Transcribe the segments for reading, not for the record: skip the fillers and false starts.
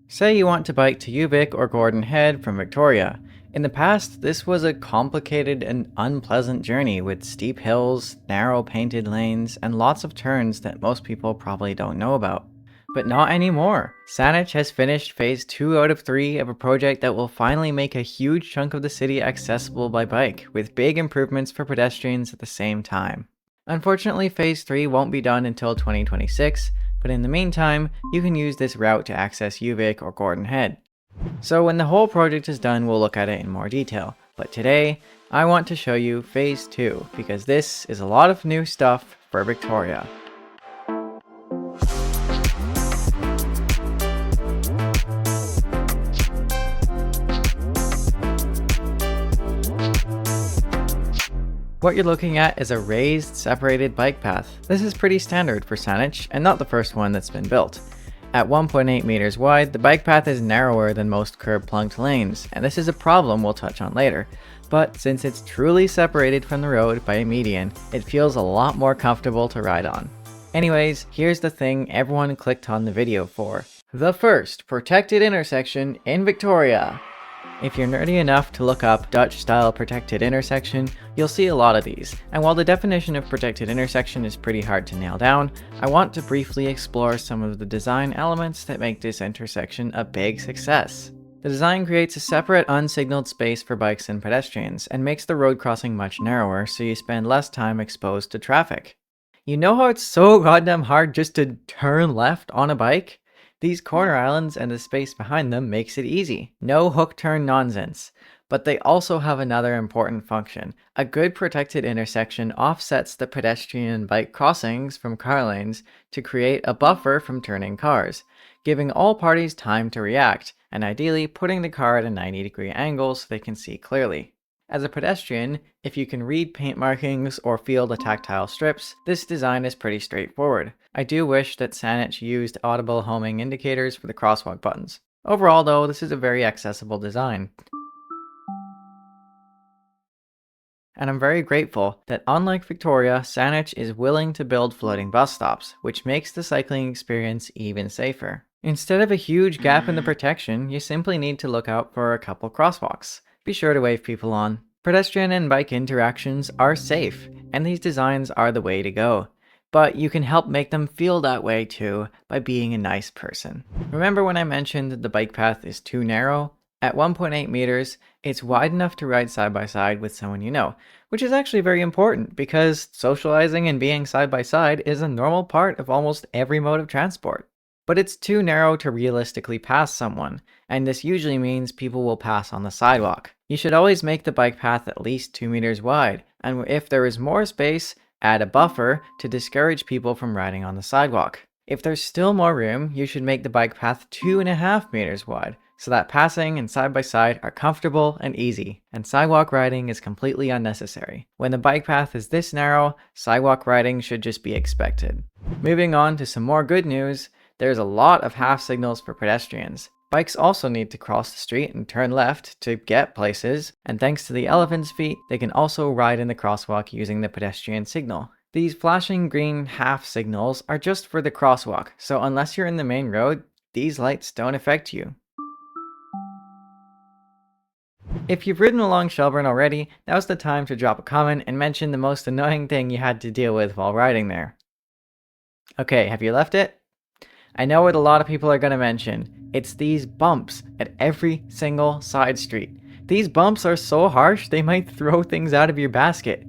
Say you want to bike to UVic or Gordon Head from Victoria. In the past, this was a complicated and unpleasant journey with steep hills, narrow painted lanes, and lots of turns that most people probably don't know about. But not anymore. Saanich has finished phase 2 out of 3 of a project that will finally make a huge chunk of the city accessible by bike, with big improvements for pedestrians at the same time. Unfortunately, phase 3 won't be done until 2026, but in the meantime, you can use this route to access UVic or Gordon Head. So when the whole project is done, we'll look at it in more detail. But today, I want to show you phase 2, because this is a lot of new stuff for Victoria. What you're looking at is a raised, separated bike path. This is pretty standard for Saanich, and not the first one that's been built. At 1.8 meters wide, the bike path is narrower than most curb-plunked lanes, and this is a problem we'll touch on later. But since it's truly separated from the road by a median, it feels a lot more comfortable to ride on. Anyways, here's the thing everyone clicked on the video for. The first protected intersection in Victoria. If you're nerdy enough to look up Dutch-style protected intersection, you'll see a lot of these, and while the definition of protected intersection is pretty hard to nail down, I want to briefly explore some of the design elements that make this intersection a big success. The design creates a separate unsignaled space for bikes and pedestrians, and makes the road crossing much narrower so you spend less time exposed to traffic. You know how it's so goddamn hard just to turn left on a bike? These corner islands and the space behind them makes it easy. No hook turn nonsense. But they also have another important function. A good protected intersection offsets the pedestrian and bike crossings from car lanes to create a buffer from turning cars, giving all parties time to react, and ideally putting the car at a 90-degree angle so they can see clearly. As a pedestrian, if you can read paint markings or feel the tactile strips, this design is pretty straightforward. I do wish that Saanich used audible homing indicators for the crosswalk buttons. Overall though, this is a very accessible design. And I'm very grateful that unlike Victoria, Saanich is willing to build floating bus stops, which makes the cycling experience even safer. Instead of a huge gap in the protection, you simply need to look out for a couple crosswalks. Be sure to wave people on. Pedestrian and bike interactions are safe, and these designs are the way to go. But you can help make them feel that way too by being a nice person. Remember when I mentioned that the bike path is too narrow? At 1.8 meters, it's wide enough to ride side by side with someone you know, which is actually very important because socializing and being side by side is a normal part of almost every mode of transport. But it's too narrow to realistically pass someone, and this usually means people will pass on the sidewalk. You should always make the bike path at least 2 meters wide, and if there is more space, add a buffer to discourage people from riding on the sidewalk. If there's still more room, you should make the bike path 2.5 meters wide, so that passing and side by side are comfortable and easy, and sidewalk riding is completely unnecessary. When the bike path is this narrow, sidewalk riding should just be expected. Moving on to some more good news, there's a lot of half signals for pedestrians. Bikes also need to cross the street and turn left to get places, and thanks to the elephant's feet, they can also ride in the crosswalk using the pedestrian signal. These flashing green half signals are just for the crosswalk, so unless you're in the main road, these lights don't affect you. If you've ridden along Shelbourne already, now's the time to drop a comment and mention the most annoying thing you had to deal with while riding there. Okay, have you left it? I know what a lot of people are going to mention. It's these bumps at every single side street. These bumps are so harsh they might throw things out of your basket.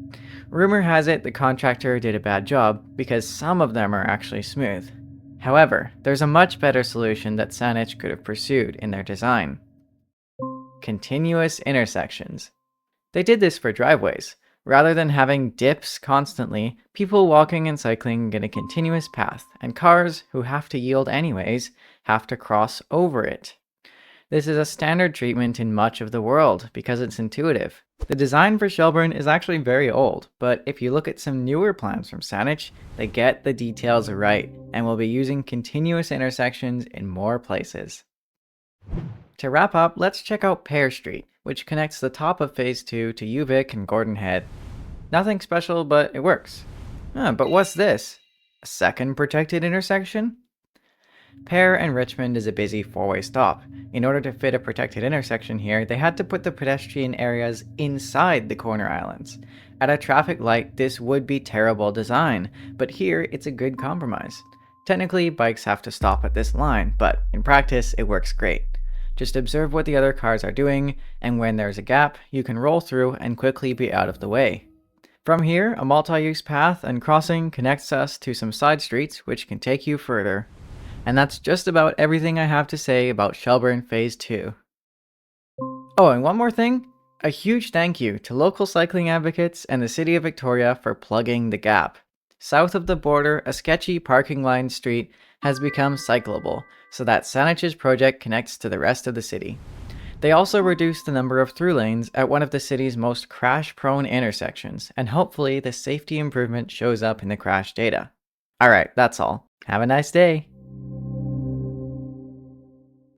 Rumor has it the contractor did a bad job because some of them are actually smooth. However, there's a much better solution that Saanich could have pursued in their design. Continuous intersections. They did this for driveways. Rather than having dips constantly, people walking and cycling get a continuous path, and cars, who have to yield anyways, have to cross over it. This is a standard treatment in much of the world because it's intuitive. The design for Shelbourne is actually very old, but if you look at some newer plans from Saanich, they get the details right and will be using continuous intersections in more places. To wrap up, let's check out Pear Street, which connects the top of Phase 2 to UVic and Gordon Head. Nothing special, but it works. But what's this? A second protected intersection? Pear and Richmond is a busy four-way stop. In order to fit a protected intersection here, they had to put the pedestrian areas inside the corner islands. At a traffic light, this would be terrible design, but here it's a good compromise. Technically, bikes have to stop at this line, but in practice, it works great. Just observe what the other cars are doing, and when there's a gap, you can roll through and quickly be out of the way. From here, a multi-use path and crossing connects us to some side streets which can take you further. And that's just about everything I have to say about Shelbourne Phase 2. Oh, and one more thing. A huge thank you to local cycling advocates and the City of Victoria for plugging the gap. South of the border, a sketchy parking-lined street has become cyclable, so that Saanich's project connects to the rest of the city. They also reduced the number of through lanes at one of the city's most crash-prone intersections, and hopefully the safety improvement shows up in the crash data. Alright, that's all. Have a nice day!